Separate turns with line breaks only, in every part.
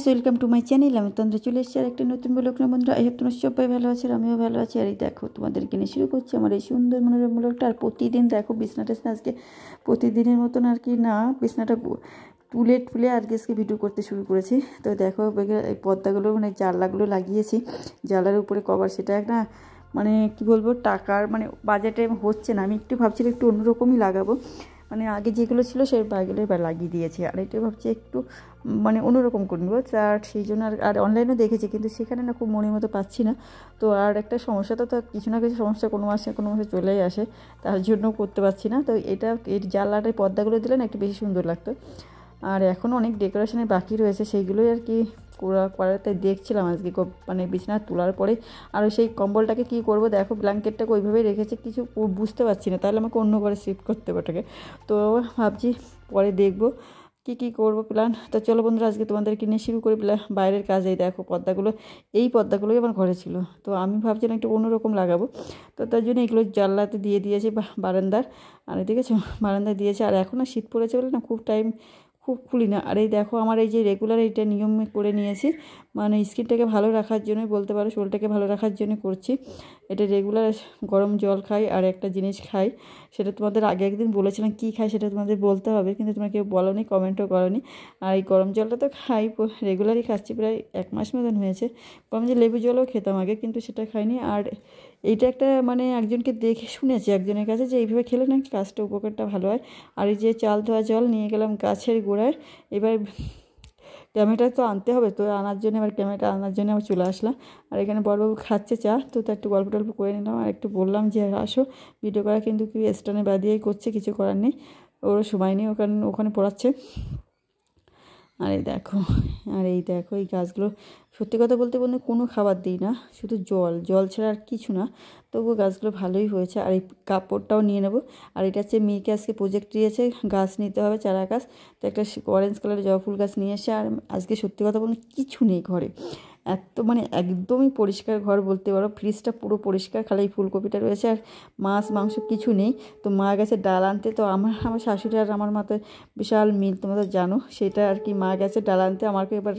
Welcome to my channel. আমি তন্দ্রা চলে এসেছি আর একটা নতুন ব্লগ না বন্ধুরা। এই তোমরা সবাই ভালো আছে, আমিও ভালো আছি। আর এই দেখো তোমাদেরকে নিয়ে শুরু করছি আমার এই সুন্দর মনোরম ব্লগটা। আর প্রতিদিন দেখো বিছনাটা আজকে প্রতিদিনের মতন আর কি না, বিছনাটা তুলে আজকে ভিডিও করতে শুরু করেছি। তো দেখো এই পর্দাগুলো মানে জানলাগুলো লাগিয়েছি, জানলার উপরে কভার, সেটা একটা মানে কি বলবো টাকার মানে বাজেটে হচ্ছে না। আমি একটু ভাবছিলাম একটু অন্যরকমই লাগাবো, মানে আগে যেগুলো ছিল সেই বাগুলো এবার লাগিয়ে দিয়েছি। আর এটা ভাবছি একটু মানে অন্যরকম করে নেবো, আর সেই জন্য আর অনলাইনেও দেখেছি কিন্তু সেখানে না খুব মনের মতো পাচ্ছি না। তো আর একটা সমস্যা তো কিছু না কিছু সমস্যা কোনো মাসে চলেই আসে, তার জন্য করতে পারছি না। তো এটা এই জানলাটায় পর্দাগুলো দিলে না একটু বেশি সুন্দর লাগতো। আর এখনও অনেক ডেকোরেশনের বাকি রয়েছে, সেইগুলোই আর কি করাতে দেখছিলাম আজকে মানে বিছানা তোলার পরে। আর সেই কম্বলটাকে কী করব, দেখো ব্ল্যাঙ্কেটটাকে ওইভাবেই রেখেছে, কিছু বুঝতে পারছি না, তাহলে আমাকে অন্য ঘরে শিফট করতে হবে ওটাকে। তো ভাবছি পরে দেখবো কী করবো প্ল্যান। তো চলো বন্ধুরা আজকে তোমাদেরকে নিয়ে শুরু করি বাইরের কাজ। এই দেখো এই পর্দাগুলোই আমার ঘরে ছিল, তো আমি ভাবছিলাম একটু অন্যরকম লাগাবো। তো তার জন্য এগুলো জানলাতে দিয়ে দিয়েছি বারান্দার, আর ঠিক আছে বারান্দায় দিয়েছে। আর এখন শীত পড়েছে বলে না খুব খুলি না। আর এই দেখো আমার এই যে রেগুলার এইটা নিয়ম করে নিয়েছি, মানে স্কিনটাকে ভালো রাখার জন্য বলতে পারো, শরীরটাকে ভালো রাখার জন্য করছি। এটা রেগুলার গরম জল খাই আর একটা জিনিস খাই, সেটা তোমাদের আগে একদিন বলেছিলাম কী খাই সেটা তোমাদের বলতে হবে, কিন্তু তোমরা কেউ বলোনি, কমেন্টও করোনি। আর এই গরম জলটা তো খাই, রেগুলারই খাচ্ছি, প্রায় 1 মাস মতন হয়েছে। গরম যে লেবু জলও খেতাম আগে, কিন্তু সেটা খাইনি। আর এইটা একটা মানে একজনকে দেখে শুনেছি একজনের কাছে যে এইভাবে খেলে নাকি কাজটা উপকারটা ভালো হয়। আর এই যে চাল ধোয়া জল নিয়ে গেলাম গাছের গোড়ায়, এবার ক্যামেরাটা তো আনতে হবে, তো আনার জন্য এবার ক্যামেরাটা আনার জন্য আবার চলে আসলাম। আর এখানে বড়বাবু খাচ্ছে চা, তো একটু গল্প টল্প করে নিলাম। আর একটু বললাম যে আসো ভিডিও করা, কিন্তু কি স্ট্যান্ডে বাদিয়েই করছে, কিছু করার নেই, ওরও সময় নেই, ওখানে পড়াচ্ছে। আর এই দেখো এই গাছগুলো, সত্যি কথা বলতে কোনো খাবার দিই না, শুধু জল ছাড়া আর কিছু না, তবুও গাছগুলো ভালোই হয়েছে। আর এই কাপড়টাও নিয়ে নেব। আর এটা হচ্ছে মেয়েকে আজকে প্রজেক্ট দিয়েছে, গাছ নিতে হবে, চারা গাছ। তো একটা অরেঞ্জ কালারের জবা ফুল গাছ নিয়ে এসে, আর আজকে সত্যি কথা বলতে কিছু নেই ঘরে, এত মানে একদমই পরিষ্কার ঘর বলতে পারো, ফ্রিজটা পুরো পরিষ্কার, খালি এই ফুলকপিটা রয়েছে, আর মাছ মাংস কিছু নেই। তো মা গেছে ডাল আনতে, তো আমার শাশুড়ি আর আমার মাথায় বিশাল মিল, তোমরা তো জানো সেটা আর কি। মা গেছে ডাল আনতে, আমাকে এবার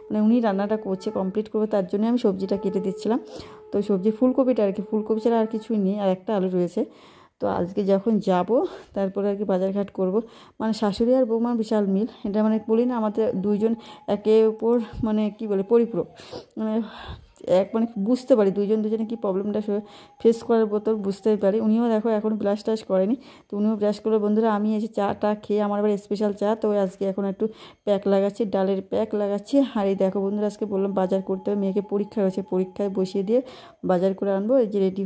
মানে উনি রান্নাটা করছে, কমপ্লিট করবে, তার জন্য আমি সবজিটা কেটে দিচ্ছিলাম। তো ফুলকপিটা আর কি, ফুলকপি ছাড়া আর কিছুই নেই, আর একটা আলু রয়েছে। তো আজকে যখন যাব তারপরে আর কি বাজারঘাট করব। মানে শাশুড়ি আর বৌমার বিশাল মিল, এটা মানে বলি না আমাদের দুইজন একে ওপর মানে কি বলে পরিপূরক, মানে মানে বুঝতে পারি দুজনে কী প্রবলেমটা ফেস করার বোতল বুঝতেই পারি। উনিও দেখো এখন ব্রাশ টাশ করেনি, তো উনিও ব্রাশ করলো। বন্ধুরা আমি এসে চাটা খেয়ে, আমার আবার স্পেশাল চা, তো আজকে এখন একটু প্যাক লাগাচ্ছি, ডালের প্যাক লাগাচ্ছি। আর এই দেখো বন্ধুরা আজকে বললাম বাজার করতে হবে, মেয়েকে পরীক্ষা হয়েছে, পরীক্ষায় বসিয়ে দিয়ে বাজার করে আনবো, এই যে রেডি